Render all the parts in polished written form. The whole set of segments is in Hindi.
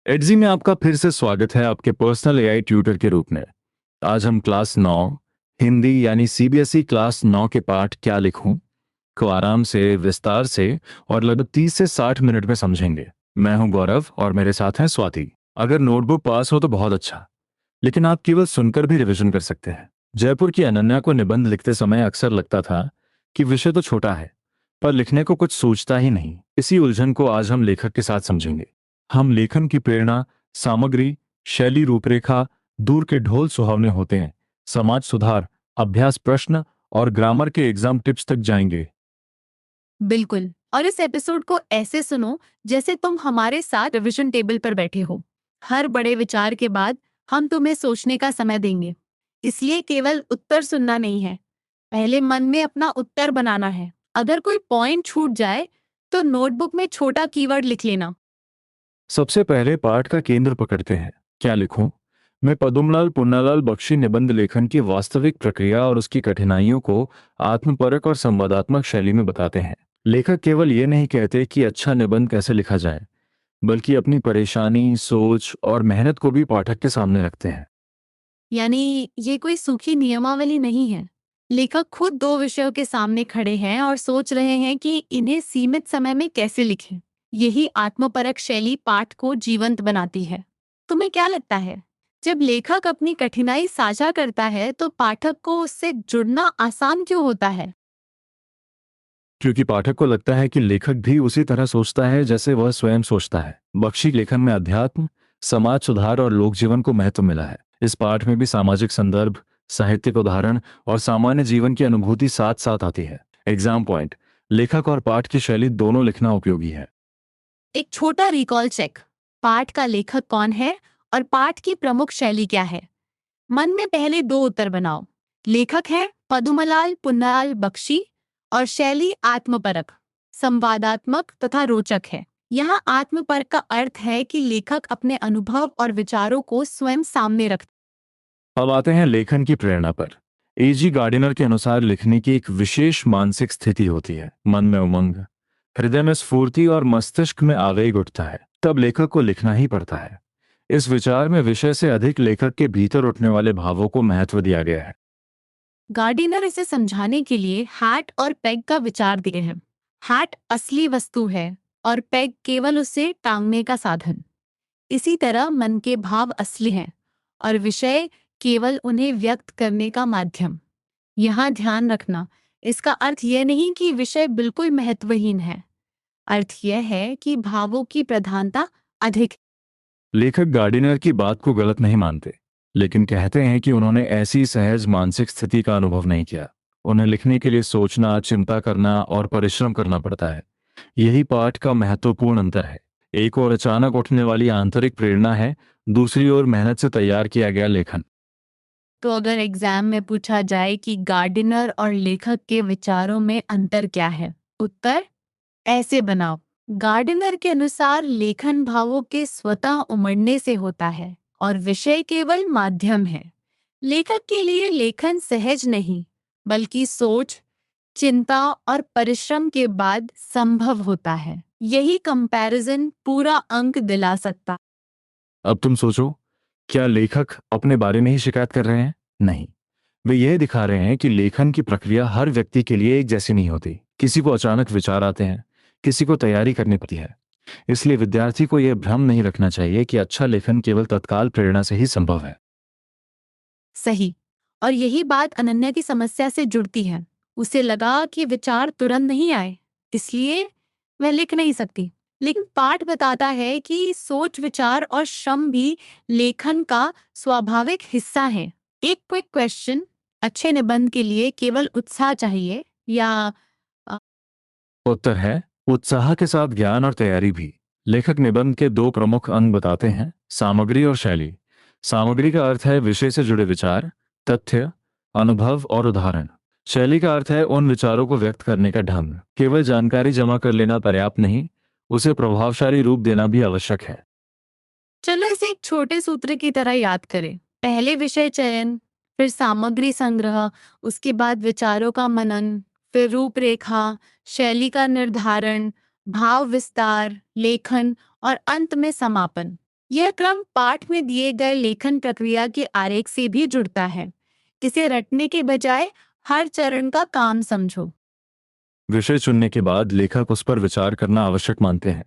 एडजी में आपका फिर से स्वागत है आपके पर्सनल एआई ट्यूटर के रूप में। आज हम क्लास 9 हिंदी यानी सीबीएसई क्लास 9 के पाठ क्या लिखूं को आराम से, विस्तार से और लगभग 30 से 60 मिनट में समझेंगे। मैं हूं गौरव और मेरे साथ हैं स्वाति। अगर नोटबुक पास हो तो बहुत अच्छा, लेकिन आप केवल सुनकर भी रिवीजन कर सकते हैं। जयपुर की अनन्या को निबंध लिखते समय अक्सर लगता था कि विषय तो छोटा है, पर लिखने को कुछ सोचता ही नहीं। इसी उलझन को आज हम लेखक के साथ समझेंगे। हम लेखन की प्रेरणा, सामग्री, शैली, रूपरेखा, दूर के ढोल सुहावने होते हैं, समाज सुधार, अभ्यास प्रश्न और ग्रामर के एग्जाम टिप्स तक जाएंगे। बिल्कुल। और इस एपिसोड को ऐसे सुनो जैसे तुम हमारे साथ रिवीजन टेबल पर बैठे हो। हर बड़े विचार के बाद हम तुम्हें सोचने का समय देंगे। इसलिए केवल उत्तर सुनना नहीं है, पहले मन में अपना उत्तर बनाना है। अगर कोई पॉइंट छूट जाए तो नोटबुक में छोटा कीवर्ड लिख लेना। सबसे पहले पाठ का केंद्र पकड़ते हैं। क्या लिखूं? मैं पद्मलाल पुन्नालाल बख्शी निबंध लेखन की वास्तविक प्रक्रिया और उसकी कठिनाइयों को आत्मपरक और संवादात्मक शैली में बताते हैं। लेखक केवल ये नहीं कहते कि अच्छा निबंध कैसे लिखा जाए, बल्कि अपनी परेशानी, सोच और मेहनत को भी पाठक के सामने रखते हैं। यानी ये कोई सूखी नियमावली नहीं है। लेखक खुद दो विषयों के सामने खड़े हैं और सोच रहे हैं कि इन्हें सीमित समय में कैसे लिखें। यही आत्मपरक शैली पाठ को जीवंत बनाती है। तुम्हें क्या लगता है, जब लेखक अपनी कठिनाई साझा करता है तो पाठक को उससे जुड़ना आसान क्यों होता है? क्योंकि पाठक को लगता है कि लेखक भी उसी तरह सोचता है जैसे वह स्वयं सोचता है। बख्शी लेखन में अध्यात्म, समाज सुधार और लोक जीवन को महत्व मिला है। इस पाठ में भी सामाजिक संदर्भ, साहित्यिक उदाहरण और सामान्य जीवन की अनुभूति साथ साथ आती है। एग्जाम पॉइंट: लेखक और पाठ की शैली दोनों लिखना उपयोगी है। एक छोटा रिकॉल चेक। पाठ का लेखक कौन है और पाठ की प्रमुख शैली क्या है? मन में पहले दो उत्तर बनाओ। लेखक है पद्मलाल पुन्नालाल बख्शी और शैली आत्मपरक, संवादात्मक तथा रोचक है। यहाँ आत्मपरक का अर्थ है कि लेखक अपने अनुभव और विचारों को स्वयं सामने रखता अब आते हैं लेखन की प्रेरणा पर। एजी गार्डिनर के अनुसार लिखने की एक विशेष मानसिक स्थिति होती है। मन में उमंग, हृदय में स्फूर्ति और मस्तिष्क में आवेग उठता है, तब लेखक को लिखना ही पड़ता है। इस विचार में विषय से अधिक लेखक के भीतर उठने वाले भावों को महत्व दिया गया है। गार्डिनर इसे समझाने के लिए हैट और पेग का विचार दिए हैं। हैट असली वस्तु है और पेग केवल उसे टांगने का साधन। इसी तरह मन के भाव असली हैं और विषय केवल उन्हें व्यक्त करने का माध्यम। यहाँ ध्यान रखना, इसका अर्थ यह नहीं कि विषय बिल्कुल महत्वहीन है। अर्थ यह है कि भावों की प्रधानता अधिक है। लेखक गार्डिनर की बात को गलत नहीं मानते, लेकिन कहते हैं कि उन्होंने ऐसी सहज मानसिक स्थिति का अनुभव नहीं किया। उन्हें लिखने के लिए सोचना, चिंता करना और परिश्रम करना पड़ता है। यही पाठ का महत्वपूर्ण अंतर है। एक और अचानक उठने वाली आंतरिक प्रेरणा है, दूसरी ओर मेहनत से तैयार किया गया लेखन। तो अगर एग्जाम में पूछा जाए कि गार्डिनर और लेखक के विचारों में अंतर क्या है, उत्तर ऐसे बनाओ। गार्डिनर के अनुसार लेखन भावों के स्वतः उमड़ने से होता है और विषय केवल माध्यम है। लेखक के लिए लेखन सहज नहीं, बल्कि सोच, चिंता और परिश्रम के बाद संभव होता है। यही कंपैरिजन पूरा अंक दिला सकता। अब तुम सोचो, क्या लेखक अपने बारे में ही शिकायत कर रहे हैं? नहीं, वे यह दिखा रहे हैं कि लेखन की प्रक्रिया हर व्यक्ति के लिए एक जैसी नहीं होती। किसी को अचानक विचार आते हैं, किसी को तैयारी करनी पड़ती है। इसलिए विद्यार्थी को यह भ्रम नहीं रखना चाहिए कि अच्छा लेखन केवल तत्काल प्रेरणा से ही संभव है। सही। और यही बात अनन्या की समस्या से जुड़ती है। उसे लगा कि विचार तुरंत नहीं आए, इसलिए वह लिख नहीं सकती। लेकिन पाठ बताता है कि सोच, विचार और श्रम भी लेखन का स्वाभाविक हिस्सा है। एक क्विक क्वेश्चन, अच्छे निबंध के लिए केवल उत्साह चाहिए या अ, उत्तर है उत्साह के साथ ज्ञान और तैयारी भी। लेखक निबंध के दो प्रमुख अंग बताते हैं: सामग्री और शैली। सामग्री का अर्थ है विषय से जुड़े विचार, तथ्य, अनुभव और उदाहरण। शैली का अर्थ है उन विचारों को व्यक्त करने का ढंग। केवल जानकारी जमा कर लेना पर्याप्त नहीं, उसे प्रभावशाली रूप देना भी आवश्यक है। चलो इसे एक छोटे सूत्र की तरह याद करें। पहले विषय चयन, फिर सामग्री संग्रह, उसके बाद विचारों का मनन, फिर रूपरेखा, शैली का निर्धारण, भाव विस्तार, लेखन और अंत में समापन। यह क्रम पाठ में दिए गए लेखन प्रक्रिया के आरेख से भी जुड़ता है। इसे रटने के बजाय हर चरण का काम समझो। विषय चुनने के बाद लेखक उस पर विचार करना आवश्यक मानते हैं।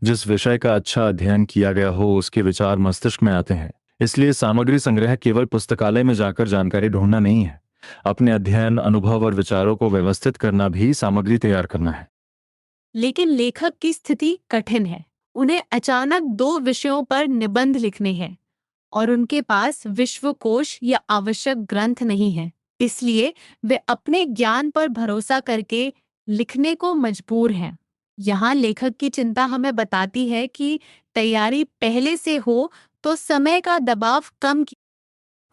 जिस विषय का अच्छा अध्ययन किया गया हो उसके विचार मस्तिष्क में आते हैं। इसलिए सामग्री संग्रह केवल पुस्तकालय में जाकर जानकारी ढूंढना नहीं है। अपने अध्ययन, अनुभव और विचारों को व्यवस्थित करना भी सामग्री तैयार करना है। लेकिन लेखक की स्थिति कठिन है। उन्हें अचानक 2 विषयों पर निबंध लिखने हैं और उनके पास विश्वकोश या आवश्यक ग्रंथ नहीं है। इसलिए वे अपने ज्ञान पर भरोसा करके लिखने को मजबूर हैं। यहाँ लेखक की चिंता हमें बताती है कि तैयारी पहले से हो तो समय का दबाव कम।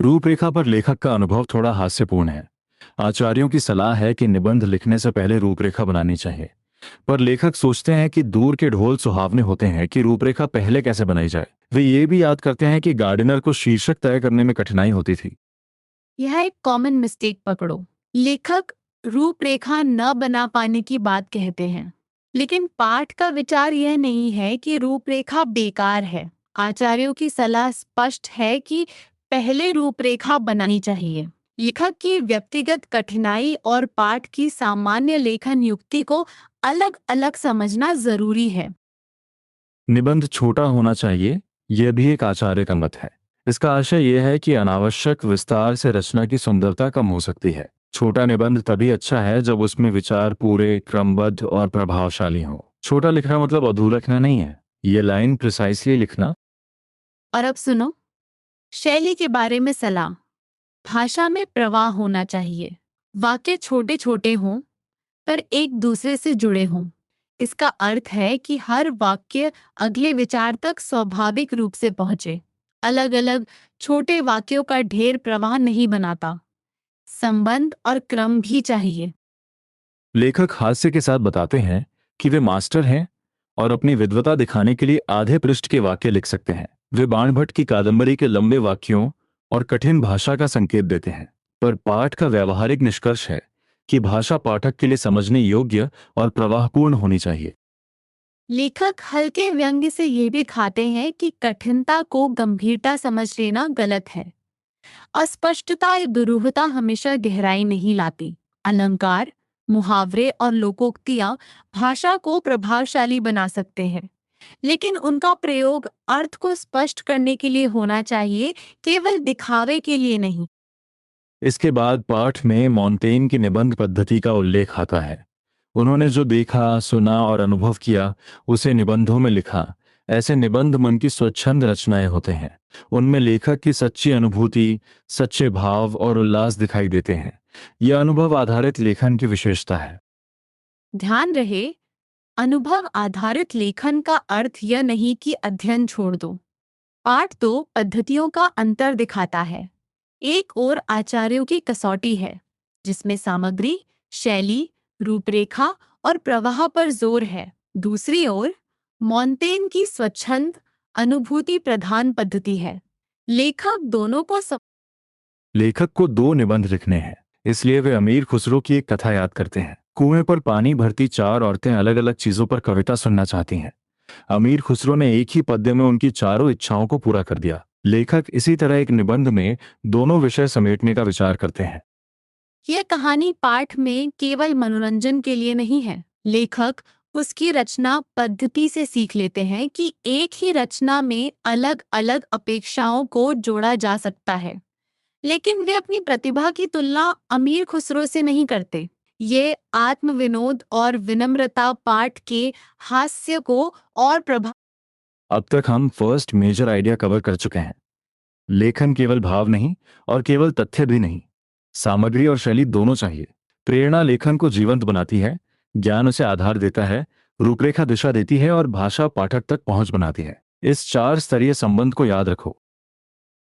रूपरेखा पर लेखक का अनुभव थोड़ा हास्यपूर्ण है। आचार्यों की सलाह है कि निबंध लिखने से पहले रूपरेखा बनानी चाहिए, पर लेखक सोचते हैं कि दूर के ढोल सुहावने होते हैं कि रूपरेखा पहले कैसे बनाई जाए। वे ये भी याद करते हैं कि गार्डनर को शीर्षक तय करने में कठिनाई होती थी। यह एक कॉमन मिस्टेक पकड़ो। लेखक रूपरेखा न बना पाने की बात कहते हैं, लेकिन पाठ का विचार यह नहीं है कि रूपरेखा बेकार है। आचार्यों की सलाह स्पष्ट है कि पहले रूपरेखा बनानी चाहिए। लेखक की व्यक्तिगत कठिनाई और पाठ की सामान्य लेखन युक्ति को अलग अलग समझना जरूरी है। निबंध छोटा होना चाहिए, यह भी एक आचार्य का मत है। इसका आशय यह है कि अनावश्यक विस्तार से रचना की सुंदरता कम हो सकती है। छोटा निबंध तभी अच्छा है जब उसमें विचार पूरे, क्रमबद्ध और प्रभावशाली हो। छोटा लिखना मतलब अधूरा लिखना नहीं है, ये लाइन प्रिसाइसली लिखना। और अब सुनो, शैली के बारे में सलाह। भाषा में प्रवाह होना चाहिए। वाक्य छोटे छोटे हों पर एक दूसरे से जुड़े हों। इसका अर्थ है कि हर वाक्य अगले विचार तक स्वाभाविक रूप से पहुंचे। अलग अलग छोटे वाक्यों का ढेर प्रवाह नहीं बनाता। संबंध और क्रम भी चाहिए। लेखक हास्य के साथ बताते हैं कि वे मास्टर हैं और अपनी विद्वता दिखाने के लिए आधे पृष्ठ के वाक्य लिख सकते हैं। वे बाणभट्ट की कादंबरी के लंबे वाक्यों और कठिन भाषा का संकेत देते हैं, पर पाठ का व्यावहारिक निष्कर्ष है कि भाषा पाठक के लिए समझने योग्य और प्रवाहपूर्ण होनी चाहिए। लेखक हल्के व्यंग्य से ये भी खाते हैं कि कठिनता को गंभीरता समझ लेना गलत है। अस्पष्टता या दुरूहता हमेशा गहराई नहीं लाती। अलंकार, मुहावरे और लोकोक्तियां भाषा को प्रभावशाली बना सकते हैं, लेकिन उनका प्रयोग अर्थ को स्पष्ट करने के लिए होना चाहिए, केवल दिखावे के लिए नहीं। इसके बाद पाठ में मॉन्टेन की निबंध पद्धति का उल्लेख आता है। उन्होंने जो देखा, सुना और अनुभव किया उसे निबंधों में लिखा। ऐसे निबंध मन की स्वच्छंद रचनाएं होते हैं। उनमें लेखक की सच्ची अनुभूति, सच्चे भाव और उल्लास दिखाई देते हैं। यह अनुभव आधारित लेखन की विशेषता है। ध्यान रहे, अनुभव आधारित लेखन का अर्थ यह नहीं कि अध्ययन छोड़ दो। पाठ दो पद्धतियों का अंतर दिखाता है। एक ओर आचार्यों की कसौटी है, जिसमें सामग्री, शैली, रूपरेखा और प्रवाह पर जोर है। दूसरी ओर मॉन्टेन की स्वच्छंद, अनुभूति प्रधान पद्धति है। लेखक दोनों को लेखक को 2 निबंध लिखने हैं, इसलिए वे अमीर खुसरो की एक कथा याद करते हैं। कुएं पर पानी भरती 4 औरतें अलग अलग चीजों पर कविता सुनना चाहती हैं। अमीर खुसरो ने एक ही पद्य में उनकी चारों इच्छाओं को पूरा कर दिया। लेखक इसी तरह एक निबंध में दोनों विषय समेटने का विचार करते हैं। यह कहानी पाठ में केवल मनोरंजन के लिए नहीं है। लेखक उसकी रचना पद्धति से सीख लेते हैं कि एक ही रचना में अलग अलग अपेक्षाओं को जोड़ा जा सकता है, लेकिन वे अपनी प्रतिभा की तुलना अमीर खुसरो से नहीं करते। ये आत्मविनोद और विनम्रता पाठ के हास्य को और प्रभाव। अब तक हम फर्स्ट मेजर आइडिया कवर कर चुके हैं। लेखन केवल भाव नहीं और केवल तथ्य भी नहीं, सामग्री और शैली दोनों चाहिए। प्रेरणा लेखन को जीवंत बनाती है, ज्ञान उसे आधार देता है, रूपरेखा दिशा देती है और भाषा पाठक तक पहुंच बनाती है। इस 4 स्तरीय संबंध को याद रखो।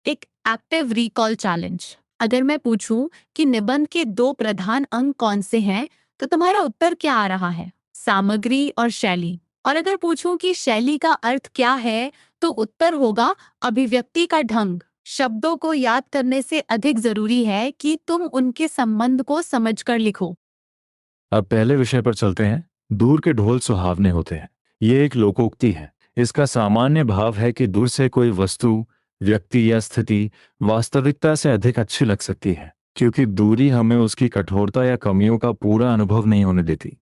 एक एक्टिव रिकॉल चैलेंज। अगर मैं पूछूं कि निबंध के 2 प्रधान अंग कौन से हैं, तो तुम्हारा उत्तर क्या आ रहा है? सामग्री और शैली। और अगर पूछूं कि शैली का अर्थ क्या है, तो उत्तर होगा अभिव्यक्ति का ढंग। शब्दों को याद करने से अधिक जरूरी है कि तुम उनके संबंध को समझकर लिखो। अब पहले विषय पर चलते हैं। दूर के ढोल सुहावने होते हैं, ये एक लोकोक्ति है। इसका सामान्य भाव है कि दूर से कोई वस्तु, व्यक्ति या स्थिति वास्तविकता से अधिक अच्छी लग सकती है, क्योंकि दूरी हमें उसकी कठोरता या कमियों का पूरा अनुभव नहीं होने देती।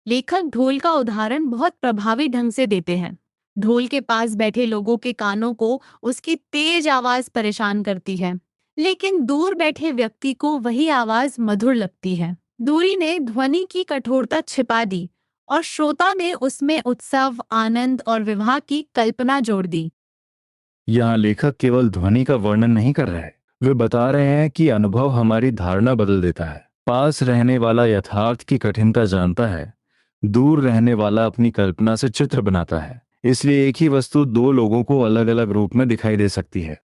लेखक ढोल का उदाहरण बहुत प्रभावी ढंग से देते हैं। ढोल के पास बैठे लोगों के कानों को उसकी तेज आवाज परेशान करती है, लेकिन दूर बैठे व्यक्ति को वही आवाज मधुर लगती है। दूरी ने ध्वनि की कठोरता छिपा दी और श्रोता ने उसमें उत्सव, आनंद और विवाह की कल्पना जोड़ दी। यहाँ लेखक केवल ध्वनि का वर्णन नहीं कर रहे हैं, वे बता रहे हैं कि अनुभव हमारी धारणा बदल देता है। पास रहने वाला यथार्थ की कठिनता जानता है, दूर रहने वाला अपनी कल्पना से चित्र बनाता है। इसलिए एक ही वस्तु दो लोगों को अलग अलग रूप में दिखाई दे सकती है।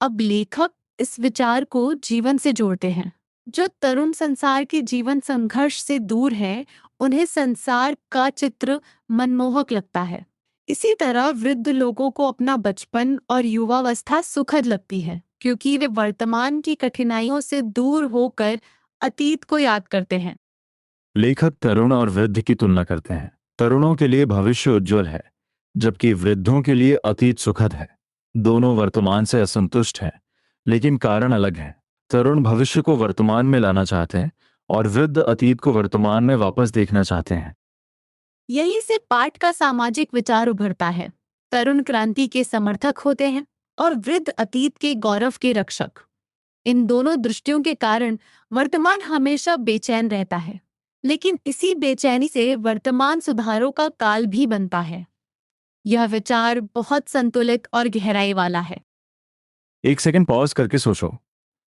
अब लेखक इस विचार को जीवन से जोड़ते हैं। जो तरुण संसार के जीवन संघर्ष से दूर है, उन्हें संसार का चित्र मनमोहक लगता है। इसी तरह वृद्ध लोगों को अपना बचपन और युवावस्था सुखद लगती है, क्योंकि वे वर्तमान की कठिनाइयों से दूर होकर अतीत को याद करते हैं। लेखक तरुण और वृद्ध की तुलना करते हैं। तरुणों के लिए भविष्य उज्जवल है, जबकि वृद्धों के लिए अतीत सुखद है। दोनों वर्तमान से असंतुष्ट हैं, लेकिन कारण अलग है। तरुण भविष्य को वर्तमान में लाना चाहते हैं और वृद्ध अतीत को वर्तमान में वापस देखना चाहते हैं। यही से पाठ का सामाजिक विचार उभरता है। तरुण क्रांति के समर्थक होते हैं और वृद्ध अतीत के गौरव के रक्षक। इन दोनों दृष्टियों के कारण वर्तमान हमेशा बेचैन रहता है, लेकिन इसी बेचैनी से वर्तमान सुधारों का काल भी बनता है। यह विचार बहुत संतुलित और गहराई वाला है। एक सेकंड पॉज करके सोचो,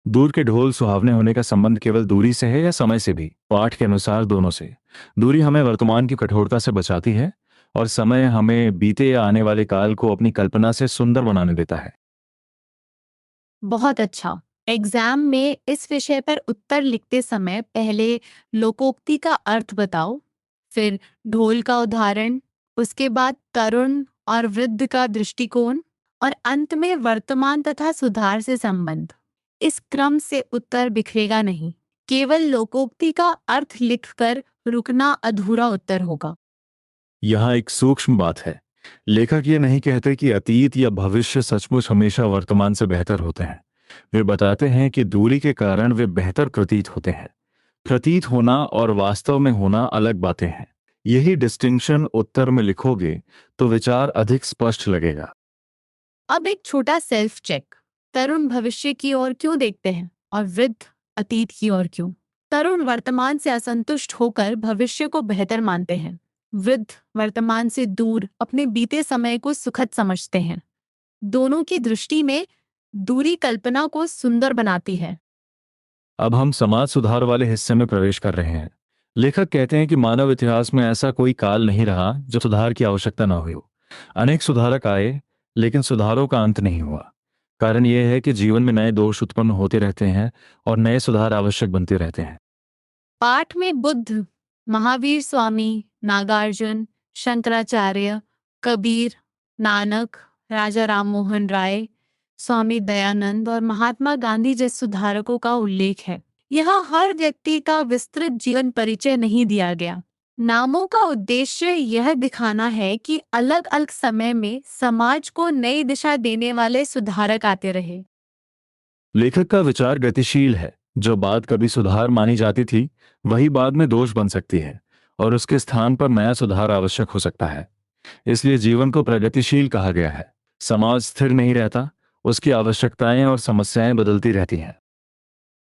दूर के ढोल सुहावने होने का संबंध केवल दूरी से है या समय से भी? पाठ के अनुसार दोनों से। दूरी हमें वर्तमान की कठोरता से बचाती है और समय हमें बीते या आने वाले काल को अपनी कल्पना से सुंदर बनाने देता है। बहुत अच्छा। एग्जाम में इस विषय पर उत्तर लिखते समय पहले लोकोक्ति का अर्थ बताओ, फिर ढोल का उदाहरण, उसके बाद तरुण और वृद्ध का दृष्टिकोण और अंत में वर्तमान तथा सुधार से संबंध। इस क्रम से उत्तर बिखरेगा नहीं। केवल लोकोक्ति का अर्थ लिखकर रुकना अधूरा उत्तर होगा। यहाँ एक सूक्ष्म बात है। लेखक ये नहीं कहते कि अतीत या भविष्य सचमुच हमेशा वर्तमान से बेहतर होते हैं। वे बताते हैं कि दूरी के कारण वे बेहतर प्रतीत होते हैं। प्रतीत होना और वास्तव में होना अलग बातें हैं। यही डिस्टिंक्शन उत्तर में लिखोगे तो विचार अधिक स्पष्ट लगेगा। अब एक छोटा सेल्फ चेक। तरुण भविष्य की ओर क्यों देखते हैं और वृद्ध अतीत की ओर क्यों? तरुण वर्तमान से असंतुष्ट होकर भविष्य को बेहतर मानते हैं। वृद्ध वर्तमान से दूर अपने बीते समय को सुखद समझते हैं। दोनों की दृष्टि में दूरी कल्पना को सुंदर बनाती है। अब हम समाज सुधार वाले हिस्से में प्रवेश कर रहे हैं। लेखक कहते हैं कि मानव इतिहास में ऐसा कोई काल नहीं रहा जब सुधार की आवश्यकता न हुई हो। अनेक सुधारक आए, लेकिन सुधारों का अंत नहीं हुआ। कारण यह है कि जीवन में नए दोष उत्पन्न होते रहते हैं और नए सुधार आवश्यक बनते रहते हैं। पाठ में बुद्ध, महावीर स्वामी, नागार्जुन, शंकराचार्य, कबीर, नानक, राजा राममोहन राय, स्वामी दयानंद और महात्मा गांधी जैसे सुधारकों का उल्लेख है। यहाँ हर व्यक्ति का विस्तृत जीवन परिचय नहीं दिया गया। नामों का उद्देश्य यह दिखाना है कि अलग अलग समय में समाज को नई दिशा देने वाले सुधारक आते रहे। लेखक का विचार गतिशील है। जो बात कभी सुधार मानी जाती थी, वही बाद में दोष बन सकती है और उसके स्थान पर नया सुधार आवश्यक हो सकता है। इसलिए जीवन को प्रगतिशील कहा गया है। समाज स्थिर नहीं रहता, उसकी आवश्यकताएं और समस्याएं बदलती रहती हैं।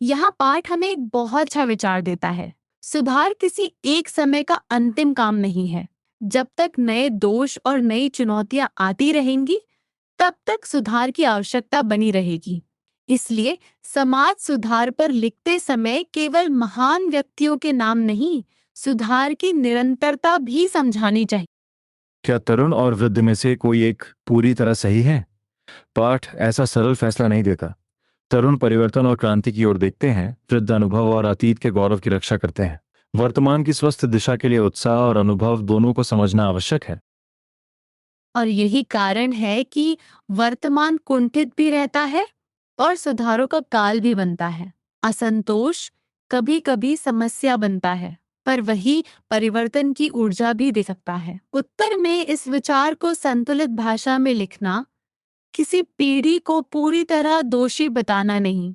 यहाँ पाठ हमें एक बहुत अच्छा विचार देता है। सुधार किसी एक समय का अंतिम काम नहीं है। जब तक नए दोष और नई चुनौतियां आती रहेंगी, तब तक सुधार की आवश्यकता बनी रहेगी। इसलिए समाज सुधार पर लिखते समय केवल महान व्यक्तियों के नाम नहीं, सुधार की निरंतरता भी समझानी चाहिए। क्या तरुण और वृद्ध में से कोई एक पूरी तरह सही है? पाठ ऐसा सरल फैसला नहीं देता। तरुण परिवर्तन और क्रांति की ओर देखते हैं, वृद्ध अनुभव और अतीत के गौरव की रक्षा करते हैं। वर्तमान की स्वस्थ दिशा के लिए उत्साह और अनुभव दोनों को समझना आवश्यक है। और यही कारण है कि वर्तमान कुंठित भी रहता है और सुधारों का काल भी बनता है। असंतोष कभी कभी समस्या बनता है पर वही परिवर्तन की ऊर्जा भी दे सकता है। उत्तर में इस विचार को संतुलित भाषा में लिखना किसी पीढ़ी को पूरी तरह दोषी बताना नहीं।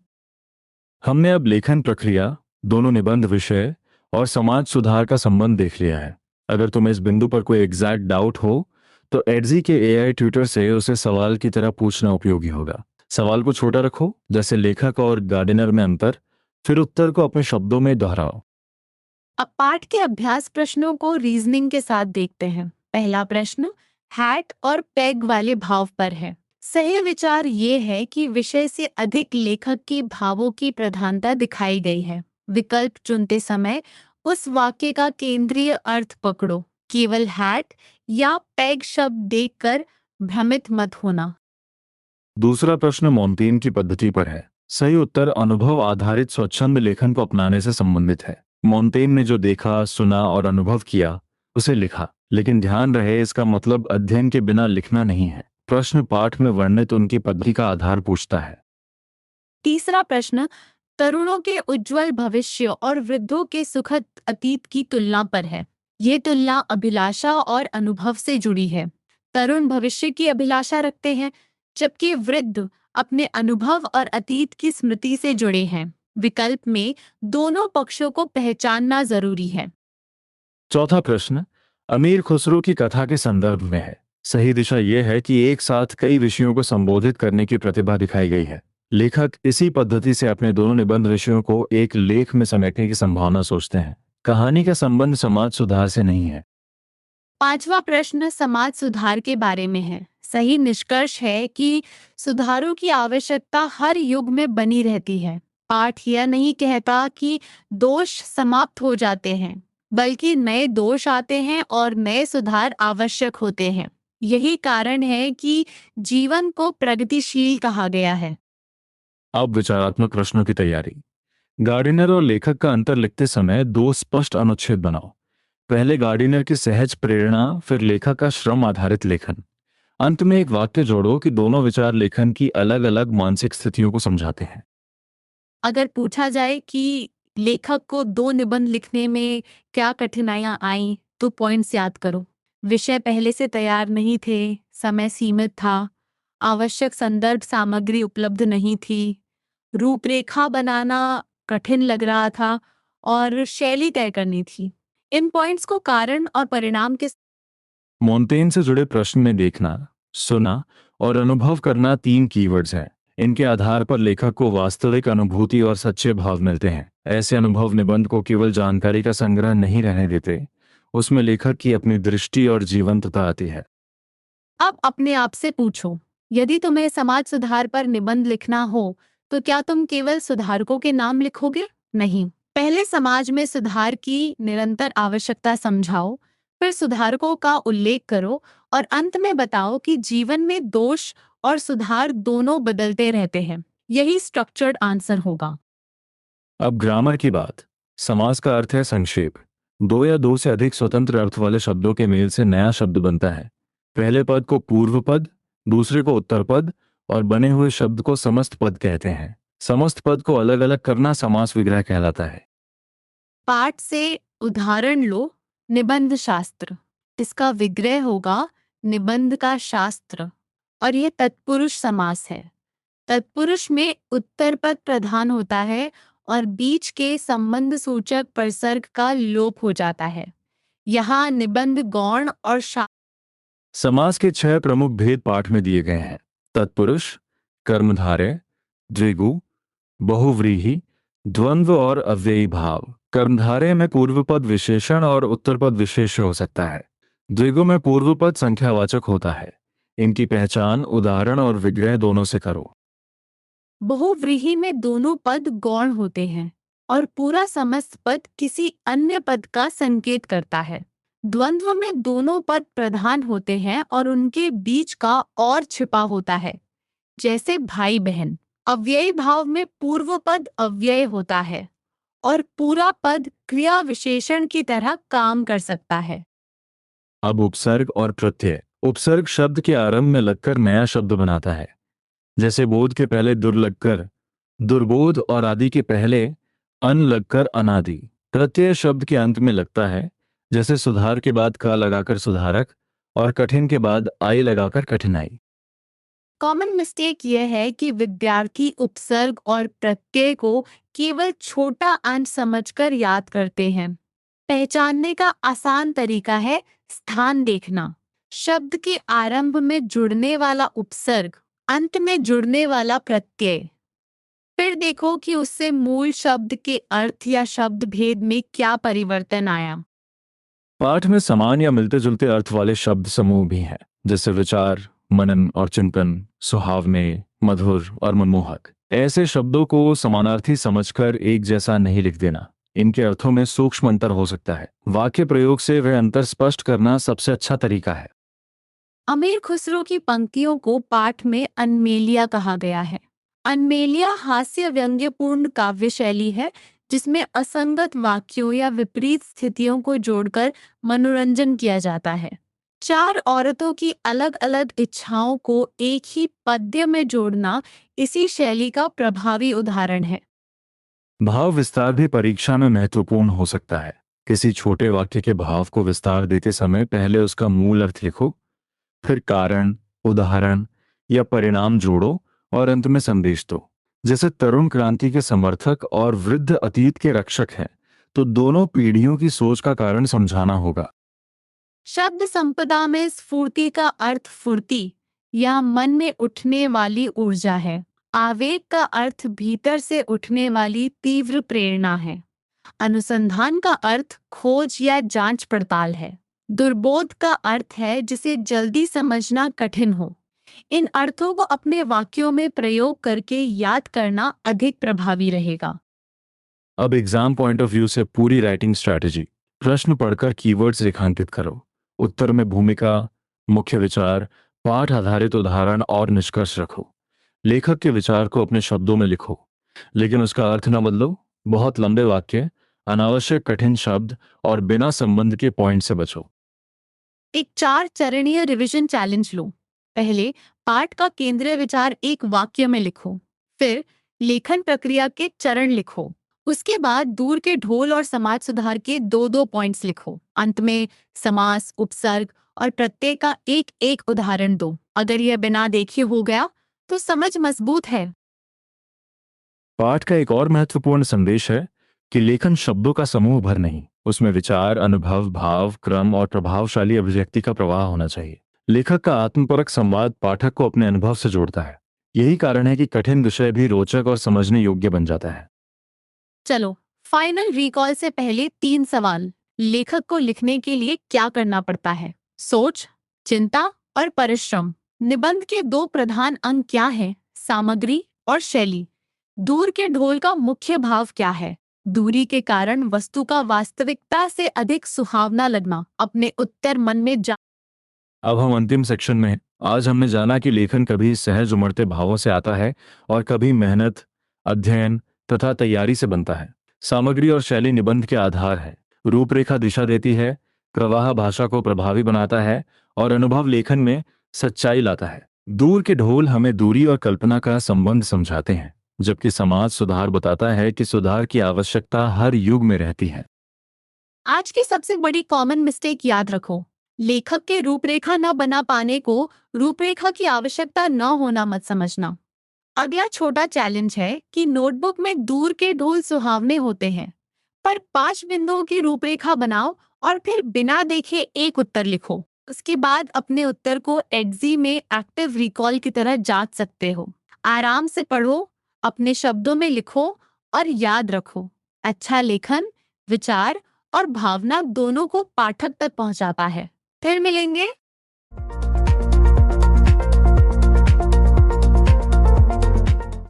हमने अब लेखन प्रक्रिया, दोनों निबंध विषय और समाज सुधार का संबंध देख लिया है। अगर तुम्हें इस बिंदु पर कोई एग्जैक्ट डाउट हो तो एडजी के एआई ट्यूटर से उसे सवाल की तरह पूछना उपयोगी होगा। सवाल को छोटा रखो, जैसे लेखक और गार्डनर में अंतर, फिर उत्तर को अपने शब्दों में दोहराओ। अब पाठ के अभ्यास प्रश्नों को रीजनिंग के साथ देखते हैं। पहला प्रश्न हैट और पेग वाले भाव पर है। सही विचार ये है कि विषय से अधिक लेखक की भावों की प्रधानता दिखाई गई है। विकल्प चुनते समय उस वाक्य का केंद्रीय अर्थ पकड़ो। केवल हैट या पेग शब्द देखकर भ्रमित मत होना। दूसरा प्रश्न मोंटेन की पद्धति पर है। सही उत्तर अनुभव आधारित स्वच्छंद लेखन को अपनाने से संबंधित है। मोंटेन ने जो देखा, सुना और अनुभव किया उसे लिखा, लेकिन ध्यान रहे इसका मतलब अध्ययन के बिना लिखना नहीं है। प्रश्न पाठ में वर्णित उनकी पद्धति का आधार पूछता है। तीसरा प्रश्न तरुणों के उज्जवल भविष्य और वृद्धों के सुखद अतीत की तुलना पर है। ये तुलना अभिलाषा और अनुभव से जुड़ी है। तरुण भविष्य की अभिलाषा रखते हैं, जबकि वृद्ध अपने अनुभव और अतीत की स्मृति से जुड़े हैं। विकल्प में दोनों पक्षों को पहचानना जरूरी है। चौथा प्रश्न अमीर खुसरो की कथा के संदर्भ में है। सही दिशा यह है कि एक साथ कई विषयों को संबोधित करने की प्रतिभा दिखाई गई है। लेखक इसी पद्धति से अपने दोनों निबंध विषयों को एक लेख में समेटने की संभावना सोचते हैं। कहानी का संबंध समाज सुधार से नहीं है। पांचवा प्रश्न समाज सुधार के बारे में है। सही निष्कर्ष है कि सुधारों की आवश्यकता हर युग में बनी रहती है। पाठ यह नहीं कहता कि दोष समाप्त हो जाते हैं, बल्कि नए दोष आते हैं और नए सुधार आवश्यक होते हैं। यही कारण है कि जीवन को प्रगतिशील कहा गया है। अब विचारात्मक प्रश्नों की तैयारी। गार्डिनर और लेखक का अंतर लिखते समय दो स्पष्ट अनुच्छेद बनाओ। पहले गार्डिनर की सहज प्रेरणा, फिर लेखक का श्रम आधारित लेखन। अंत में एक वाक्य जोड़ो कि दोनों विचार लेखन की अलग अलग मानसिक स्थितियों को समझाते हैं। अगर पूछा जाए कि लेखक को दो निबंध लिखने में क्या कठिनाइयां आईं, तो पॉइंट्स याद करो। विषय पहले से तैयार नहीं थे, समय सीमित था, आवश्यक संदर्भ सामग्री उपलब्ध नहीं थी, रूपरेखा बनाना कठिन लग रहा था और शैली तय करनी थी। इन पॉइंट्स को कारण और परिणाम के मोंटेन से जुड़े प्रश्न में देखना, सुना और अनुभव करना तीन कीवर्ड्स हैं। इनके आधार पर लेखक को वास्तविक अनुभूति और सच्चे भाव मिलते हैं। ऐसे अनुभव निबंध को केवल जानकारी का संग्रह नहीं रहने देते, उसमें लेखक की अपनी दृष्टि और जीवंतता आती है। अब अपने आप से पूछो, यदि तुम्हें समाज सुधार पर निबंध लिखना हो तो क्या तुम केवल सुधारकों के नाम लिखोगे? नहीं, पहले समाज में सुधार की निरंतर आवश्यकता समझाओ, फिर सुधारकों का उल्लेख करो और अंत में बताओ कि जीवन में दोष और सुधार दोनों बदलते रहते हैं। यही स्ट्रक्चर्ड आंसर होगा। अब ग्रामर की बात। समास का अर्थ है संक्षेप। दो या दो से अधिक स्वतंत्र अर्थ वाले शब्दों के मेल से नया शब्द बनता है। पहले पद को पूर्व पद, दूसरे को उत्तर पद और बने हुए शब्द को समस्त पद कहते हैं। समस्त पद को अलग अलग करना समास विग्रह कहलाता है। पाठ से उदाहरण लो। निबंध शास्त्र, इसका विग्रह होगा निबंध का शास्त्र और ये तत्पुरुष समास है। तत्पुरुष में उत्तर पद प्रधान होता है और बीच के संबंध सूचक प्रसर्ग का लोप हो जाता है। यहाँ निबंध गौण और समास के 6 प्रमुख भेद पाठ में दिए गए हैं। तत्पुरुष, कर्मधारय, द्विगु, बहुव्रीहि, द्वंद्व और अव्ययी भाव। कर्मधारय में पूर्व पद विशेषण और उत्तर पद विशेष्य हो सकता है। द्विगु में पूर्व पद संख्यावाचक होता है। इनकी पहचान उदाहरण और विग्रह दोनों से करो। बहुव्रीहि में दोनों पद गौण होते हैं और पूरा समस्त पद किसी अन्य पद का संकेत करता है। द्वंद्व में दोनों पद प्रधान होते हैं और उनके बीच का और छिपा होता है, जैसे भाई बहन। अव्ययी भाव में पूर्व पद अव्यय होता है और पूरा पद क्रिया विशेषण की तरह काम कर सकता है। अब उपसर्ग और प्रत्यय। उपसर्ग शब्द के आरंभ में लगकर नया शब्द बनाता है, जैसे बोध के पहले दुर लगकर दुर्बोध और आदि के पहले अन लगकर अनादि। प्रत्यय शब्द के अंत में लगता है, जैसे सुधार के बाद का लगाकर सुधारक और कठिन के बाद आई लगाकर कठिनाई। कॉमन मिस्टेक यह है कि विद्यार्थी उपसर्ग और प्रत्यय को केवल छोटा अंश समझकर याद करते हैं। पहचानने का आसान तरीका है स्थान देखना। शब्द के आरंभ में जुड़ने वाला उपसर्ग, अंत में जुड़ने वाला प्रत्यय। फिर देखो कि उससे मूल शब्द के अर्थ या शब्द भेद में क्या परिवर्तन आया। पाठ में समान या मिलते जुलते अर्थ वाले शब्द समूह भी हैं, जैसे विचार, मनन और चिंतन, सुहावने, मधुर और मनमोहक। ऐसे शब्दों को समानार्थी समझकर एक जैसा नहीं लिख देना। इनके अर्थों में सूक्ष्म अंतर हो सकता है। वाक्य प्रयोग से वह अंतर स्पष्ट करना सबसे अच्छा तरीका है। अमीर खुसरो की पंक्तियों को पाठ में अनमेलिया कहा गया है। अनमेलिया हास्य व्यंग्यपूर्ण काव्य शैली है जिसमें असंगत वाक्यों या विपरीत स्थितियों को जोड़कर मनोरंजन किया जाता है। चार औरतों की अलग अलग इच्छाओं को एक ही पद्य में जोड़ना इसी शैली का प्रभावी उदाहरण है। भाव विस्तार भी परीक्षा में महत्वपूर्ण हो सकता है। किसी छोटे वाक्य के भाव को विस्तार देते समय पहले उसका मूल अर्थ लिखो, फिर कारण, उदाहरण या परिणाम जोड़ो और अंत में संदेश दो। जैसे तरुण क्रांति के समर्थक और वृद्ध अतीत के रक्षक हैं, तो दोनों पीढ़ियों की सोच का कारण समझाना होगा। शब्द संपदा में स्फूर्ति का अर्थ फुर्ती या मन में उठने वाली ऊर्जा है। आवेग का अर्थ भीतर से उठने वाली तीव्र प्रेरणा है। अनुसंधान का अर्थ खोज या जांच पड़ताल है। दुर्बोध का अर्थ है जिसे जल्दी समझना कठिन हो। इन अर्थों को अपने वाक्यों में प्रयोग करके याद करना अधिक प्रभावी रहेगा। अब एग्जाम पॉइंट ऑफ व्यू से पूरी राइटिंग स्ट्रैटेजी। प्रश्न पढ़कर कीवर्ड्स रेखांकित करो। उत्तर में भूमिका, मुख्य विचार, पाठ आधारित उदाहरण और निष्कर्ष रखो। लेखक के विचार को अपने शब्दों में लिखो, लेकिन उसका अर्थ न बदलो। बहुत लंबे वाक्य, अनावश्यक कठिन शब्द और बिना संबंध के पॉइंट से बचो। एक 4 चरणीय रिवीजन चैलेंज लो। पहले पाठ का केंद्रीय विचार एक वाक्य में लिखो। फिर लेखन प्रक्रिया के चरण लिखो। उसके बाद दूर के ढोल और समाज सुधार के 2-2 पॉइंट्स लिखो। अंत में समास, उपसर्ग और प्रत्यय का एक एक उदाहरण दो। अगर यह बिना देखे हो गया तो समझ मजबूत है। पाठ का एक और महत्वपूर्ण संदेश है कि लेखन शब्दों का समूह भर नहीं, उसमें विचार, अनुभव, भाव, क्रम और प्रभावशाली अभिव्यक्ति का प्रवाह होना चाहिए। लेखक का आत्मपरक संवाद पाठक को अपने अनुभव से जोड़ता है। यही कारण है कि कठिन विषय भी रोचक और समझने योग्य बन जाता है। चलो, फाइनल रिकॉल से पहले 3 सवाल। लेखक को लिखने के लिए क्या करना पड़ता है? सोच, चिंता और परिश्रम। निबंध के 2 प्रधान अंग क्या हैं? सामग्री और शैली। दूर के ढोल का मुख्य भाव क्या है? दूरी के कारण वस्तु का वास्तविकता से अधिक सुहावना लगना। अपने उत्तर मन में जा। अब हम अंतिम सेक्शन में हैं। आज हमने जाना कि लेखन कभी सहज उमड़ते भावों से आता है और कभी मेहनत, अध्ययन तथा तैयारी से बनता है। सामग्री और शैली निबंध के आधार है। रूपरेखा दिशा देती है, प्रवाह भाषा को प्रभावी बनाता है और अनुभव लेखन में सच्चाई लाता है। दूर के ढोल हमें दूरी और कल्पना का संबंध समझाते हैं, जबकि समाज सुधार बताता है कि सुधार की आवश्यकता हर युग में रहती है। आज की सबसे बड़ी कॉमन मिस्टेक याद रखो। लेखक के रूपरेखा न बना पाने को रूपरेखा की आवश्यकता न होना मत समझना। अगला छोटा चैलेंज है कि नोटबुक में दूर के ढोल सुहावने होते हैं, पर 5 बिंदुओं की रूपरेखा बनाओ और फिर बिना देखे एक उत्तर लिखो। उसके बाद अपने उत्तर को एडजी में एक्टिव रिकॉल की तरह जांच सकते हो। आराम से पढ़ो, अपने शब्दों में लिखो और याद रखो। अच्छा लेखन विचार और भावना दोनों को पाठक तक पहुंचाता है। फिर मिलेंगे